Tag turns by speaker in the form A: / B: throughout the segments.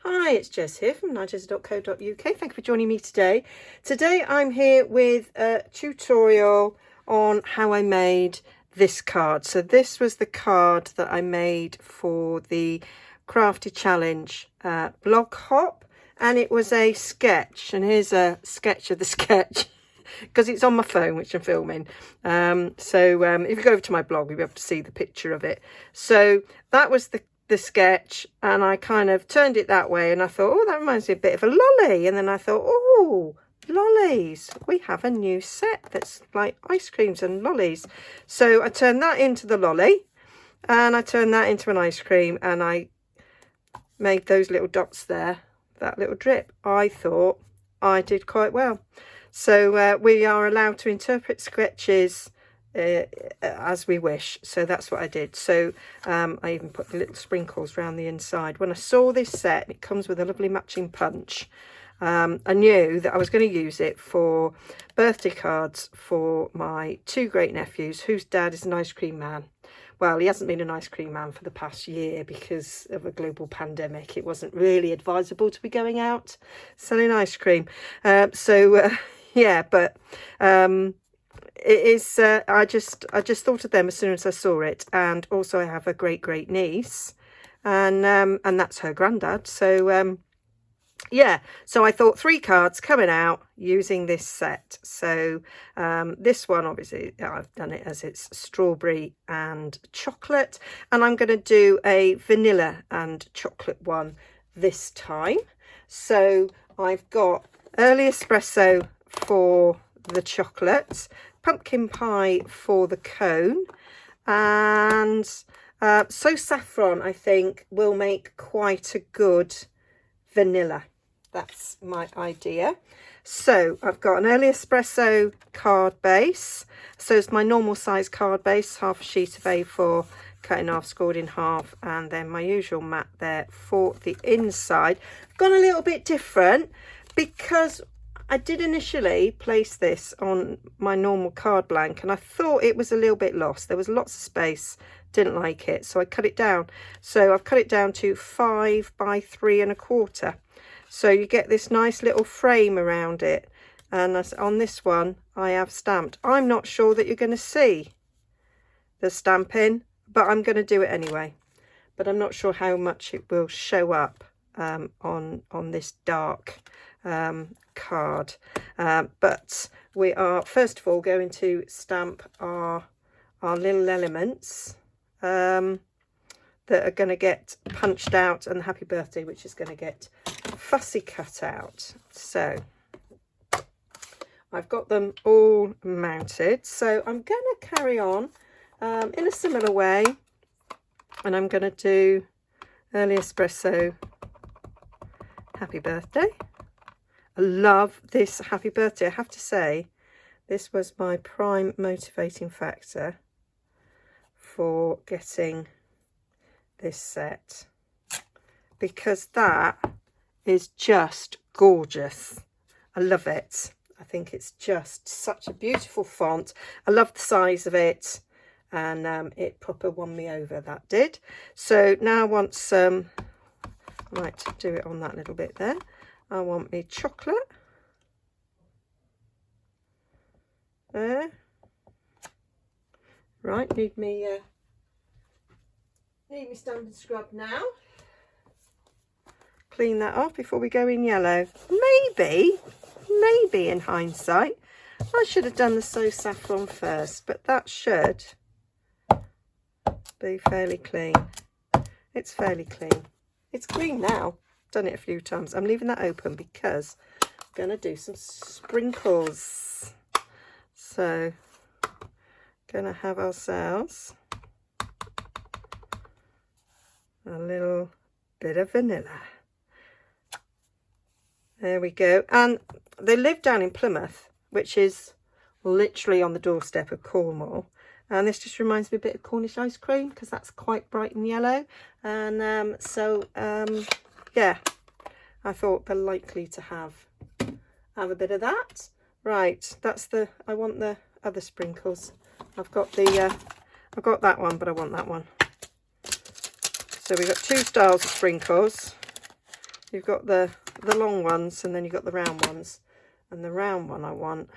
A: Hi, it's Jess here from Nigezza.co.uk. Thank you for joining me today. Today I'm here with a tutorial on how I made this card. So this was the card that I made for the Crafty Challenge blog hop, and it was a sketch. And here's a sketch of the sketch because it's on my phone, which I'm filming. If you go over to my blog, you'll be able to see the picture of it. So that was the sketch, and I kind of turned it that way, and I thought, oh, that reminds me a bit of a lolly. And then I thought, oh, lollies, we have a new set that's like ice creams and lollies. So I turned that into the lolly, and I turned that into an ice cream, and I made those little dots there, that little drip. I thought I did quite well. So we are allowed to interpret sketches as we wish, so that's what I did. So I even put the little sprinkles around the inside. When I saw this set, it comes with a lovely matching punch. I knew that I was going to use it for birthday cards for my two great nephews, whose dad is an ice cream man. Well, he hasn't been an ice cream man for the past year because of a global pandemic. It wasn't really advisable to be going out selling ice cream. Yeah, but it is. I just thought of them as soon as I saw it, and also I have a great niece, and that's her granddad. So yeah, so I thought 3 cards coming out using this set. So this one, obviously, I've done it as it's strawberry and chocolate, and I'm going to do a vanilla and chocolate one this time. So I've got early espresso for the chocolate, pumpkin pie for the cone, and so saffron, I think, will make quite a good vanilla. That's my idea. So I've got an early espresso card base. So it's my normal size card base, half a sheet of A4 cut in half, scored in half, and then my usual mat there for the inside. I've gone a little bit different because I did initially place this on my normal card blank, and I thought it was a little bit lost. There was lots of space, didn't like it, so I cut it down. So I've cut it down to 5 by 3 1/4. So you get this nice little frame around it. And on this one, I have stamped. I'm not sure that you're going to see the stamping, but I'm going to do it anyway. But I'm not sure how much it will show up on this dark card. But we are first of all going to stamp our little elements that are going to get punched out, and the happy birthday, which is going to get fussy cut out. So I've got them all mounted, so I'm going to carry on in a similar way, and I'm going to do early espresso happy birthday. I love this happy birthday. I have to say, this was my prime motivating factor for getting this set, because that is just gorgeous. I love it. I think it's just such a beautiful font. I love the size of it, and it proper won me over, that did. So now I want some, I might do it on that little bit there. I want me chocolate there. Right, need me standard scrub now. Clean that off before we go in yellow. Maybe in hindsight, I should have done the So Saffron first, but that should be fairly clean. It's fairly clean. It's clean now. Done it a few times. I'm leaving that open because I'm going to do some sprinkles. So, going to have ourselves a little bit of vanilla. There we go. And they live down in Plymouth, which is literally on the doorstep of Cornwall. And this just reminds me a bit of Cornish ice cream, because that's quite bright and yellow. And yeah, I thought they're likely to have a bit of that. Right, that's the, I want the other sprinkles. I've got that one, but I want that one. So we've got 2 styles of sprinkles. you've got the long ones, and then you've got the round ones. And the round one I want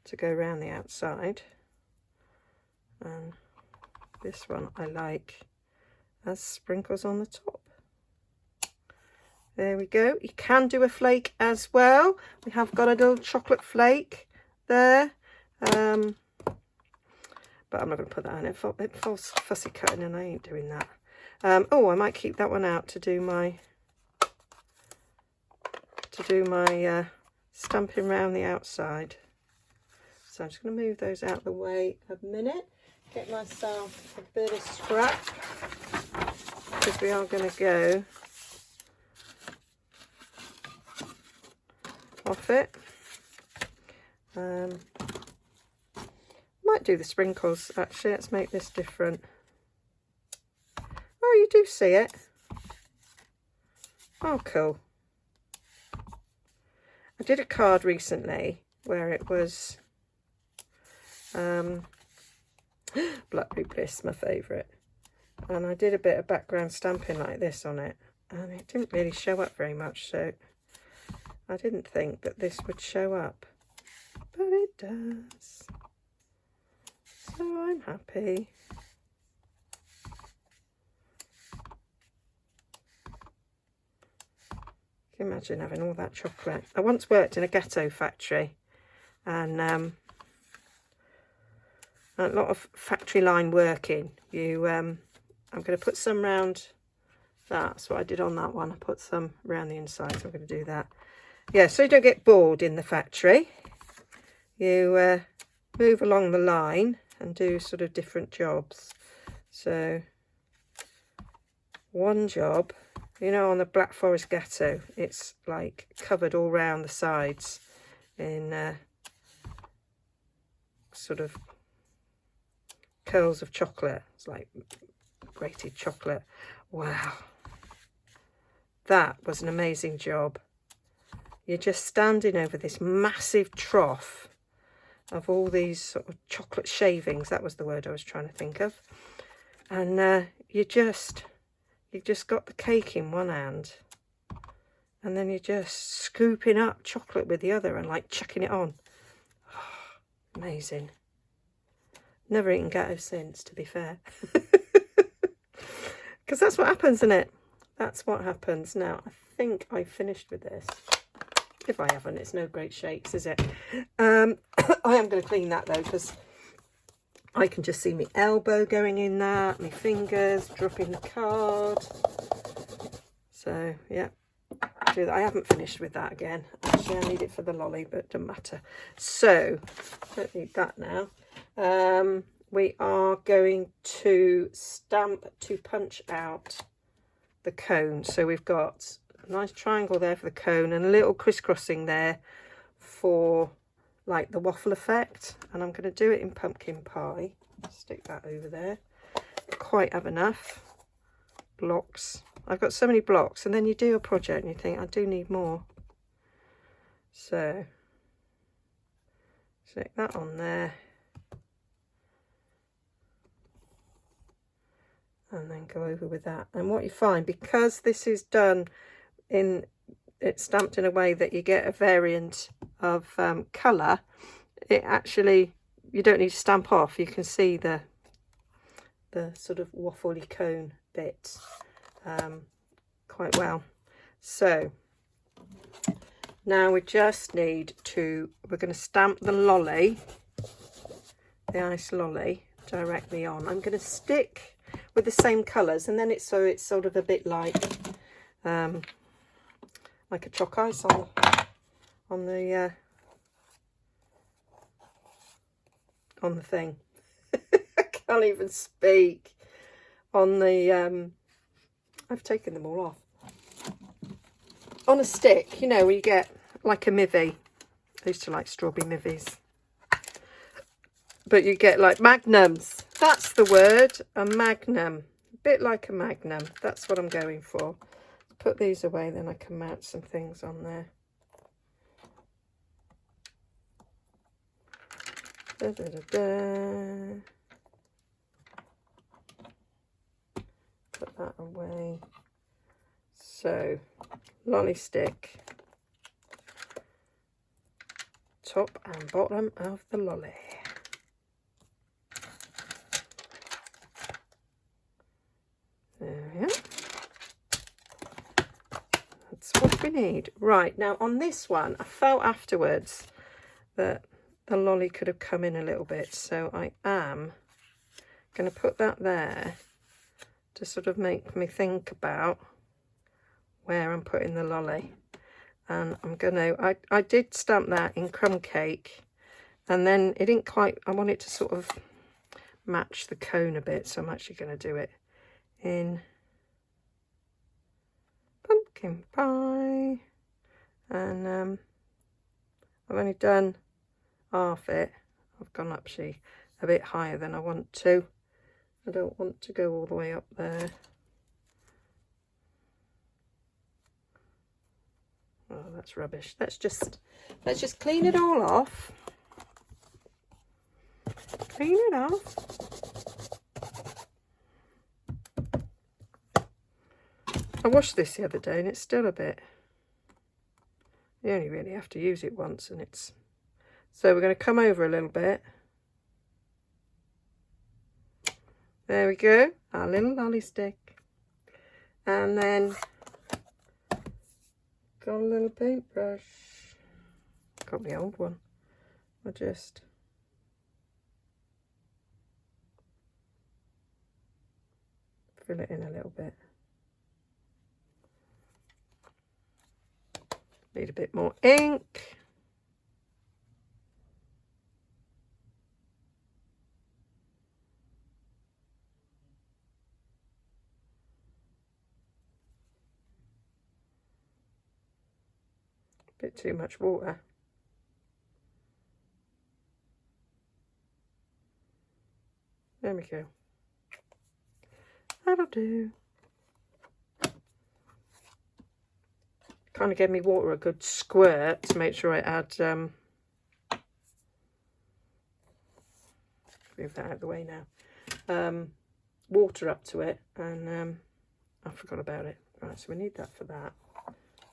A: to go around the outside. And this one I like as sprinkles on the top. There we go. You can do a flake as well. We have got a little chocolate flake there. But I'm not going to put that in. It falls fussy cutting, and I ain't doing that. Oh, I might keep that one out to do my stamping around the outside. So I'm just going to move those out of the way a minute. Get myself a bit of scrap, because we are going to go off it. Might do the sprinkles actually. Let's make this different. Oh, you do see it. Oh, cool. I did a card recently where it was Blackberry Bliss, my favourite, and I did a bit of background stamping like this on it, and it didn't really show up very much, so I didn't think that this would show up, but it does, so I'm happy. Can you imagine having all that chocolate? I once worked in a ghetto factory, and a lot of factory line working. I'm going to put some round. That's what I did on that one. I put some around the inside, so I'm going to do that. Yeah, so you don't get bored in the factory. You move along the line and do sort of different jobs. So one job, you know, on the Black Forest Ghetto, it's like covered all round the sides in sort of curls of chocolate. It's like grated chocolate. Wow, that was an amazing job. You're just standing over this massive trough of all these sort of chocolate shavings. That was the word I was trying to think of. And you just got the cake in one hand, and then you're just scooping up chocolate with the other and like chucking it on. Oh, amazing. Never eaten ghetto since, to be fair. Because that's what happens, isn't it? That's what happens. Now, I think I finished with this. If I haven't, it's no great shakes, is it? I am going to clean that, though, because I can just see my elbow going in that, my fingers dropping the card. So, yeah, do that. I haven't finished with that again. Actually, I need it for the lolly, but it doesn't matter. So, don't need that now. We are going to stamp to punch out the cone. So we've got a nice triangle there for the cone and a little crisscrossing there for like the waffle effect. And I'm going to do it in pumpkin pie. Stick that over there. Quite have enough blocks. I've got so many blocks, and then you do a project and you think, I do need more. So stick that on there. And then go over with that. And what you find, because this is done in, it's stamped in a way that you get a variant of colour, it actually, you don't need to stamp off. You can see the sort of waffly cone bit quite well. So now we just need to, we're going to stamp the lolly, the ice lolly, directly on. I'm going to stick with the same colours, and then it's sort of a bit like a chalk ice on the thing. I can't even speak. On the I've taken them all off. On a stick, you know, where you get like a mivvy. I used to like strawberry mivvies. But you get like magnums. That's the word, a magnum. A bit like a magnum. That's what I'm going for. Put these away, then I can mount some things on there. Da, da, da, da. Put that away. So lolly stick, top and bottom of the lolly. There we are. That's what we need. Right, now on this one, I felt afterwards that the lolly could have come in a little bit, so I am going to put that there to sort of make me think about where I'm putting the lolly. And I'm going to, I did stamp that in crumb cake, and then it didn't quite, I want it to sort of match the cone a bit, so I'm actually going to do it in pumpkin pie. And I've only done half it. I've gone actually a bit higher than I want to. I don't want to go all the way up there. Oh, that's rubbish. Let's just clean it all off. Clean it off. I washed this the other day and it's still a bit. You only really have to use it once, and it's. So we're going to come over a little bit. There we go, our little lolly stick. And then got a little paintbrush. Got the old one. I just fill it in a little bit. Need a bit more ink. Bit too much water. There we go. That'll do. Kind of gave me water a good squirt to make sure I add move that out of the way now. Water up to it, and I forgot about it. Right, so we need that for that,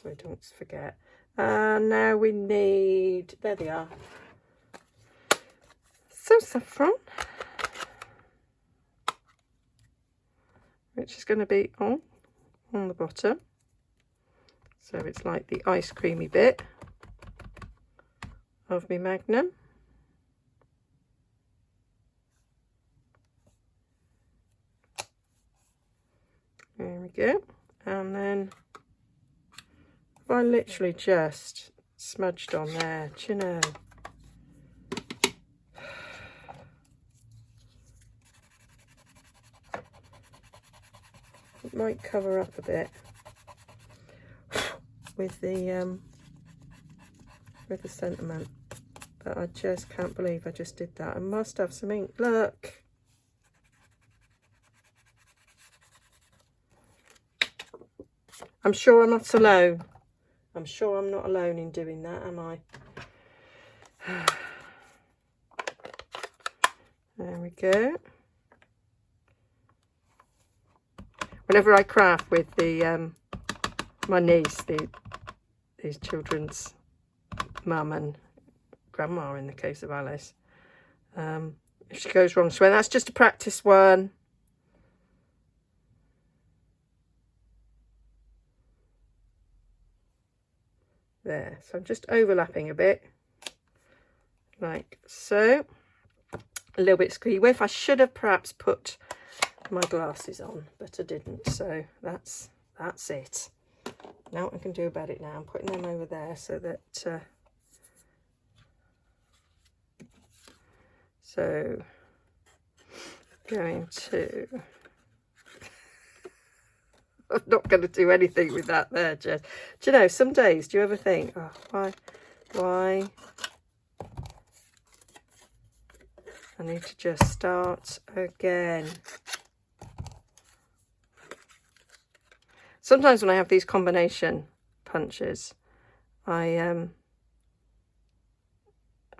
A: so I don't forget. And now we need, there they are, some saffron, which is going to be on the bottom. So it's like the ice creamy bit of my Magnum. There we go. And then I literally just smudged on there, do you know? It might cover up a bit with the sentiment, but I just can't believe I just did that. I must have some ink. Look. I'm sure I'm not alone. I'm sure I'm not alone in doing that, am I? There we go. Whenever I craft with the my niece, these children's mum and grandma in the case of Alice, if she goes wrong, so that's just a practice one. There, so I'm just overlapping a bit, like so. A little bit squeaky whiff. I should have perhaps put my glasses on, but I didn't, so that's it. Now what I can do about it now, I'm putting them over there so that so going to I'm not going to do anything with that there, Jess. Do you know, some days, do you ever think, oh, why? I need to just start again. Sometimes when I have these combination punches, I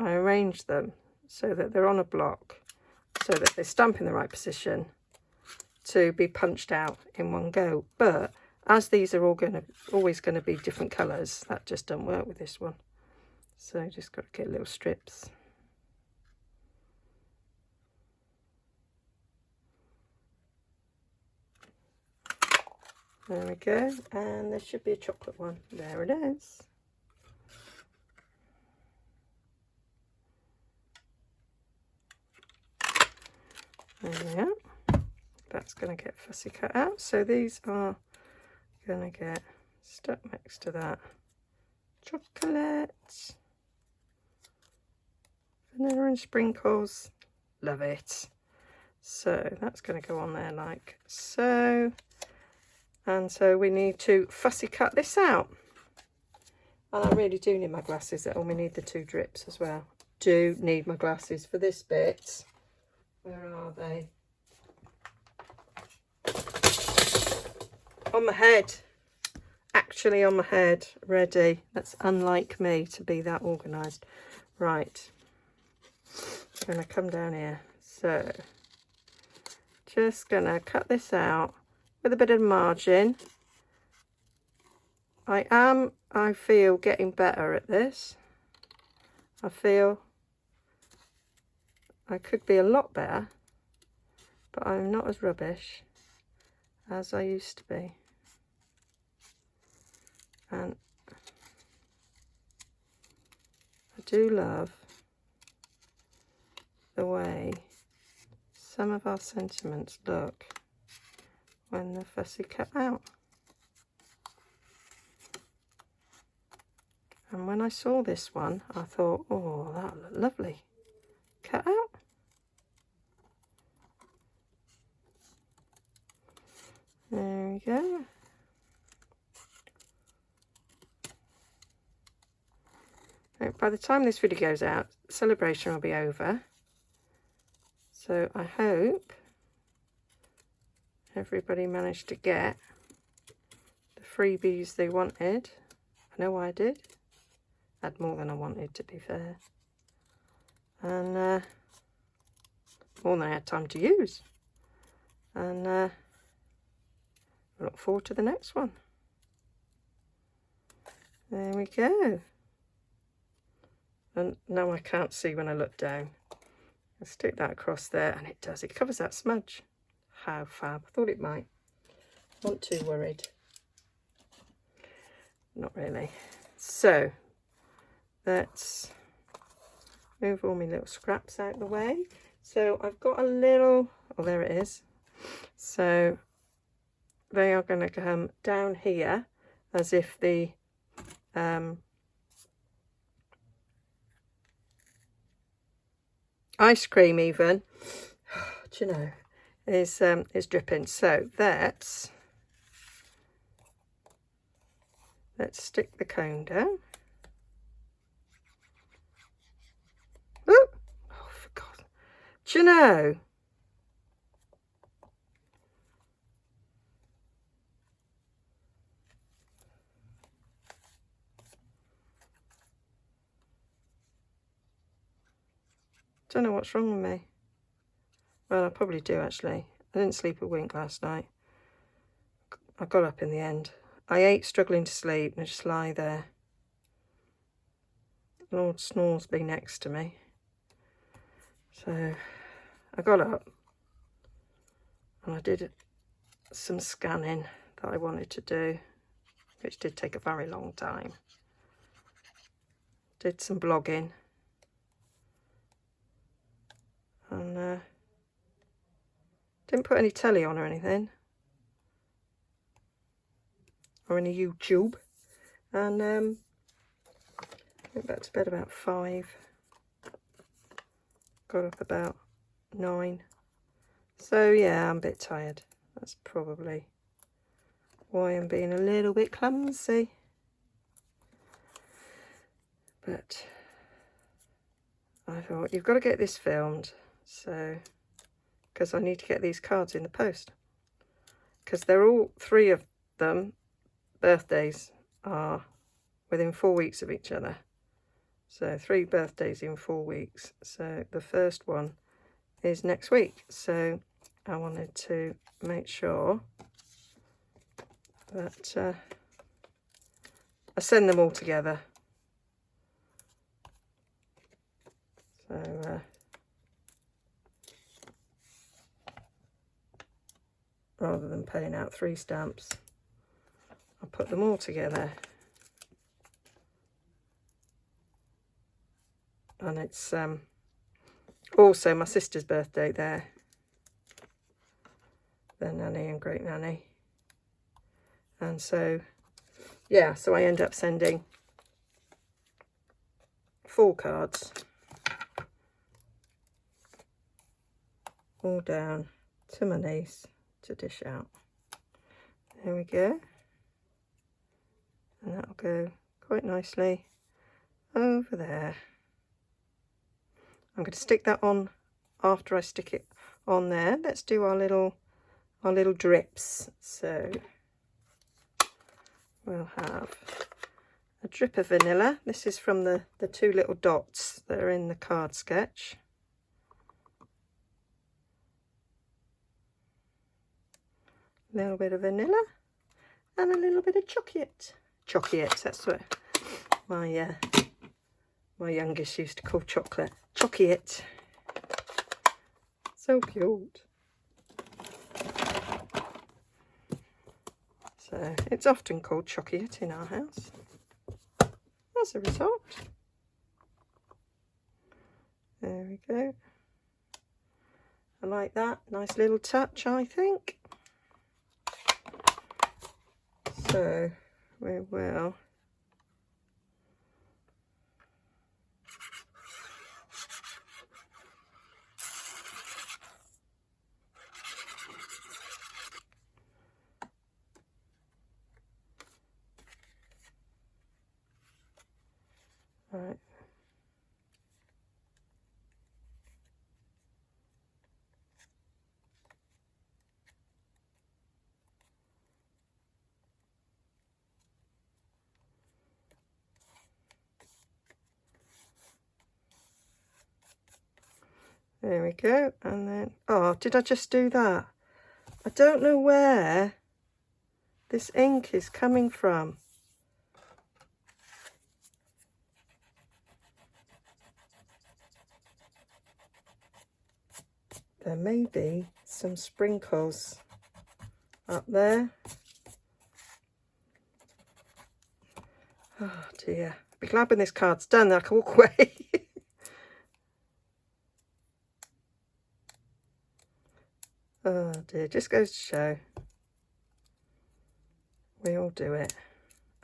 A: arrange them so that they're on a block, so that they stamp in the right position to be punched out in one go. But as these are always going to be different colours, that just don't work with this one. So just got to get little strips. There we go, and there should be a chocolate one. There it is. There we are. That's going to get fussy cut out. So these are going to get stuck next to that chocolate. Vanilla and sprinkles. Love it. So that's going to go on there like so. And so we need to fussy cut this out. And I really do need my glasses. I only need the 2 drips as well. Do need my glasses for this bit. Where are they? On my head. Actually on my head. Ready. That's unlike me to be that organised. Right. I'm going to come down here. So, just going to cut this out with a bit of margin. I feel getting better at this. I feel I could be a lot better, but I'm not as rubbish as I used to be. And I do love the way some of our sentiments look when they're fussy cut out. And when I saw this one, I thought, oh, that looked lovely. Cut out. There we go. Now, by the time this video goes out, celebration will be over. So I hope everybody managed to get the freebies they wanted. I know I did. Had more than I wanted, to be fair. And more than I had time to use. And I look forward to the next one. There we go. And now I can't see when I look down. I'll stick that across there, and it does. It covers that smudge. How fab. I thought it might. Not too worried. Not really. So, let's move all my little scraps out of the way. So, I've got a little... Oh, there it is. So, they are going to come down here as if the... ice cream even, do you know, is dripping. So let's stick the cone down. Oh, for God. Do you know? Don't know what's wrong with me. Well, I probably do actually. I didn't sleep a wink last night. I got up in the end. I ate struggling to sleep and I just lie there. Lord snores be next to me. So I got up and I did some scanning that I wanted to do, which did take a very long time. Did some blogging. And didn't put any telly on or anything, or any YouTube. And went back to bed about 5. Got up about 9. So yeah, I'm a bit tired. That's probably why I'm being a little bit clumsy. But I thought, you've got to get this filmed. So, because I need to get these cards in the post. Because they're all, 3 of them, birthdays are within 4 weeks of each other. So 3 birthdays in 4 weeks. So the first one is next week. So I wanted to make sure But I send them all together. So rather than paying out 3 stamps, I put them all together. And it's also my sister's birthday there. Their nanny and great nanny. And so, yeah, so I end up sending 4 cards all down to my niece to dish out. There we go. And that'll go quite nicely over there. I'm going to stick that on after I stick it on there. Let's do our little drips. So we'll have a drip of vanilla. This is from the 2 little dots that are in the card sketch. A little bit of vanilla and a little bit of chocolate. Chocolate, that's what my my youngest used to call chocolate. Chocolate. So cute. So it's often called chocolate in our house. As a result. There we go. I like that. Nice little touch, I think. So we will right. There we go. And then, oh, did I just do that? I don't know where this ink is coming from. There may be some sprinkles up there. Oh dear. I'll be glad when this card's done, I can walk away. Oh dear, just goes to show. We all do it.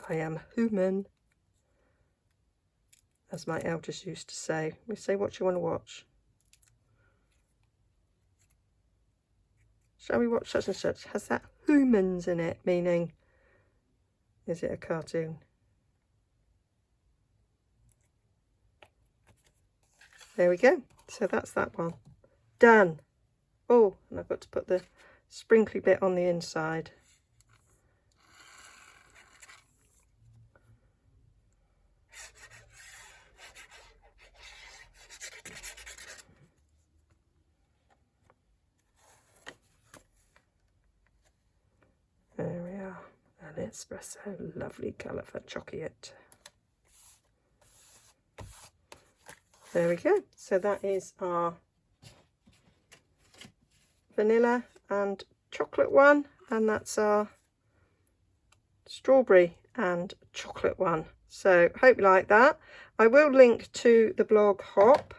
A: I am human, as my elders used to say. We say, what do you want to watch? Shall we watch such and such? Has that humans in it? Meaning, is it a cartoon? There we go. So that's that one. Done. Oh, and I've got to put the sprinkly bit on the inside. There we are. An espresso, lovely colour for chocolate. There we go. So that is our vanilla and chocolate one, and that's our strawberry and chocolate one. So hope you like that. I will link to the blog Hop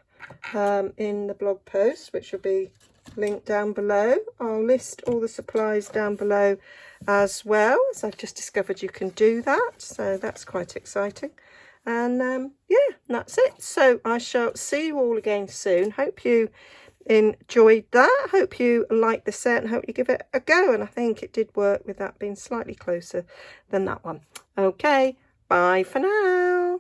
A: in the blog post, which will be linked down below. I'll list all the supplies down below as well, as I've just discovered you can do that, so that's quite exciting. And yeah, that's it. So I shall see you all again soon. Hope you enjoyed that. Hope you like the set and hope you give it a go. And I think it did work with that being slightly closer than that one. Okay, bye for now.